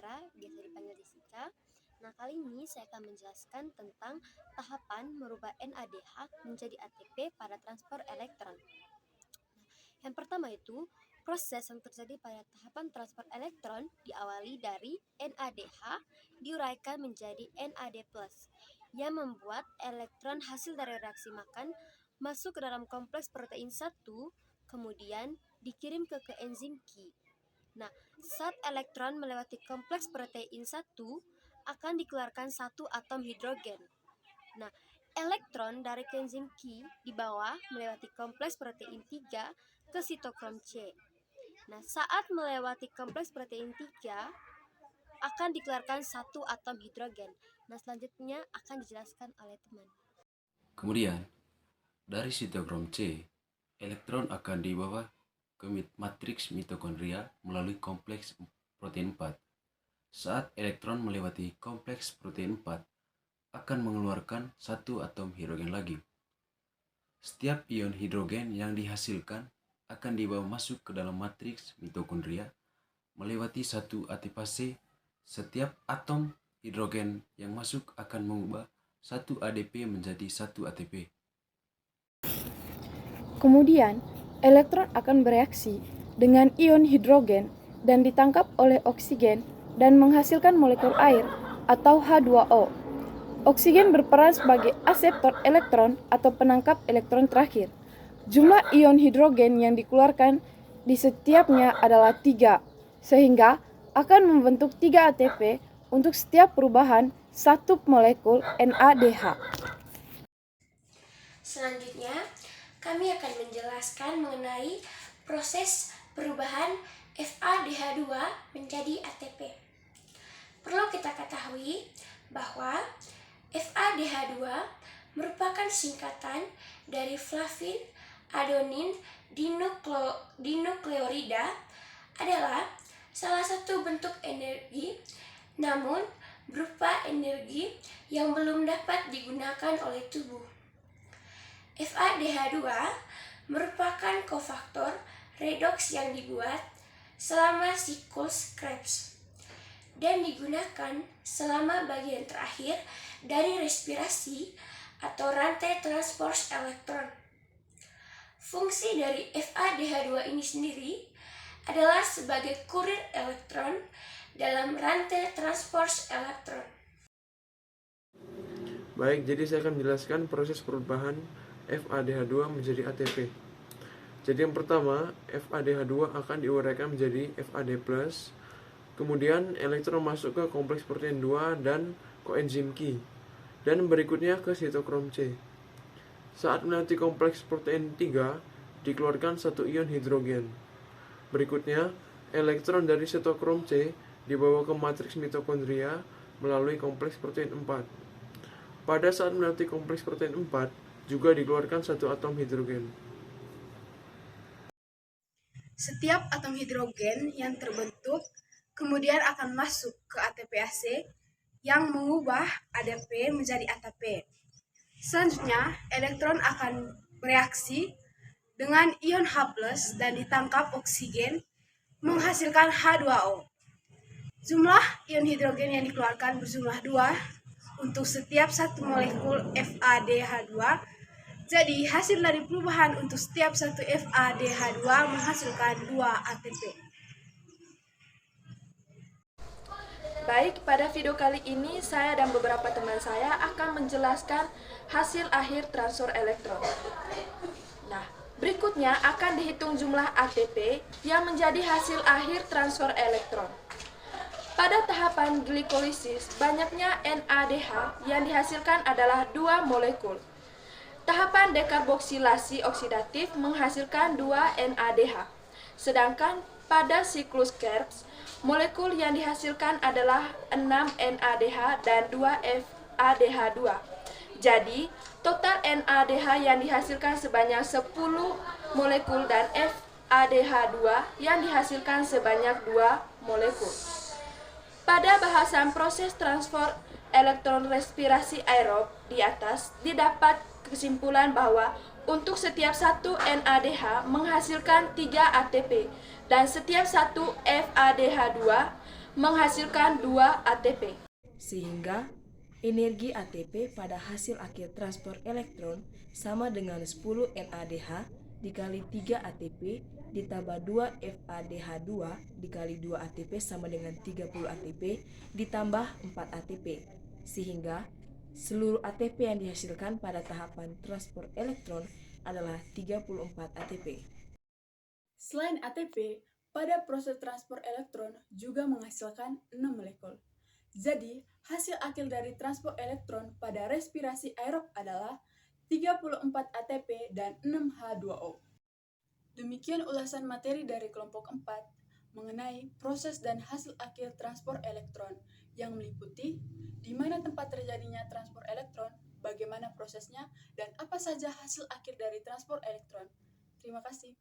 Citra, biasa dipanggil Jessica. Nah, kali ini saya akan menjelaskan tentang tahapan merubah NADH menjadi ATP pada transfer elektron. Yang pertama itu, proses yang terjadi pada tahapan transfer elektron diawali dari NADH diuraikan menjadi NAD+, yang membuat elektron hasil dari reaksi makan masuk ke dalam kompleks protein 1, kemudian dikirim ke enzim Qi. Nah, saat elektron melewati kompleks protein 1, akan dikeluarkan satu atom hidrogen. Nah, elektron dari enzim Qi di bawah melewati kompleks protein 3 ke sitokrom C. Nah, saat melewati kompleks protein 3, akan dikeluarkan satu atom hidrogen. Nah, selanjutnya akan dijelaskan oleh teman. Kemudian, dari sitokrom C, elektron akan dibawa ke matriks mitokondria melalui kompleks protein 4. Saat elektron melewati kompleks protein 4, akan mengeluarkan satu atom hidrogen lagi. Setiap ion hidrogen yang dihasilkan akan dibawa masuk ke dalam matriks mitokondria melewati satu ATPase. Setiap atom hidrogen yang masuk akan mengubah satu ADP menjadi satu ATP. Kemudian, elektron akan bereaksi dengan ion hidrogen dan ditangkap oleh oksigen dan menghasilkan molekul air atau H2O. Oksigen berperan sebagai aseptor elektron atau penangkap elektron terakhir. Jumlah ion hidrogen yang dikeluarkan di setiapnya adalah 3, sehingga akan membentuk 3 ATP untuk setiap perubahan satu molekul NADH. Selanjutnya, kami akan menjelaskan mengenai proses perubahan FADH2 menjadi ATP. Perlu kita ketahui bahwa FADH2 merupakan singkatan dari flavin adenin dinukleorida, adalah salah satu bentuk energi, namun berupa energi yang belum dapat digunakan oleh tubuh. FADH2 merupakan kofaktor redoks yang dibuat selama siklus Krebs dan digunakan selama bagian terakhir dari respirasi atau rantai transport elektron. Fungsi dari FADH2 ini sendiri adalah sebagai kurir elektron dalam rantai transport elektron. Baik, jadi saya akan menjelaskan proses perubahan FADH2 menjadi ATP. Jadi yang pertama, FADH2 akan diuraikan menjadi FAD+, kemudian elektron masuk ke kompleks protein 2 dan koenzim Qi, dan berikutnya ke sitokrom C. Saat melewati kompleks protein 3, dikeluarkan satu ion hidrogen. Berikutnya, elektron dari sitokrom C dibawa ke matriks mitokondria melalui kompleks protein 4. Pada saat melewati kompleks protein 4, juga dikeluarkan satu atom hidrogen. Setiap atom hidrogen yang terbentuk kemudian akan masuk ke ATPase yang mengubah ADP menjadi ATP. Selanjutnya, elektron akan bereaksi dengan ion H+ dan ditangkap oksigen menghasilkan H2O. Jumlah ion hidrogen yang dikeluarkan berjumlah 2 untuk setiap satu molekul FADH2. Jadi, hasil dari perubahan untuk setiap satu FADH2 menghasilkan 2 ATP. Baik, pada video kali ini saya dan beberapa teman saya akan menjelaskan hasil akhir transfer elektron. Nah, berikutnya akan dihitung jumlah ATP yang menjadi hasil akhir transfer elektron. Pada tahapan glikolisis, banyaknya NADH yang dihasilkan adalah 2 molekul. Tahapan dekarboksilasi oksidatif menghasilkan 2 NADH, sedangkan pada siklus Krebs, molekul yang dihasilkan adalah 6 NADH dan 2 FADH2. Jadi, total NADH yang dihasilkan sebanyak 10 molekul dan FADH2 yang dihasilkan sebanyak 2 molekul. Pada bahasan proses transfer elektron respirasi aerob di atas, didapat kesimpulan bahwa untuk setiap satu NADH menghasilkan 3 ATP dan setiap satu FADH2 menghasilkan 2 ATP. Sehingga energi ATP pada hasil akhir transport elektron sama dengan 10 NADH dikali 3 ATP ditambah 2 FADH2 dikali 2 ATP sama dengan 30 ATP ditambah 4 ATP. Sehingga seluruh ATP yang dihasilkan pada tahapan transport elektron adalah 34 ATP. Selain ATP, pada proses transport elektron juga menghasilkan 6 molekul. Jadi, hasil akhir dari transport elektron pada respirasi aerob adalah 34 ATP dan 6 H2O. Demikian ulasan materi dari kelompok 4 mengenai proses dan hasil akhir transport elektron yang meliputi di mana tempat terjadinya transport elektron, bagaimana prosesnya, dan apa saja hasil akhir dari transport elektron. Terima kasih.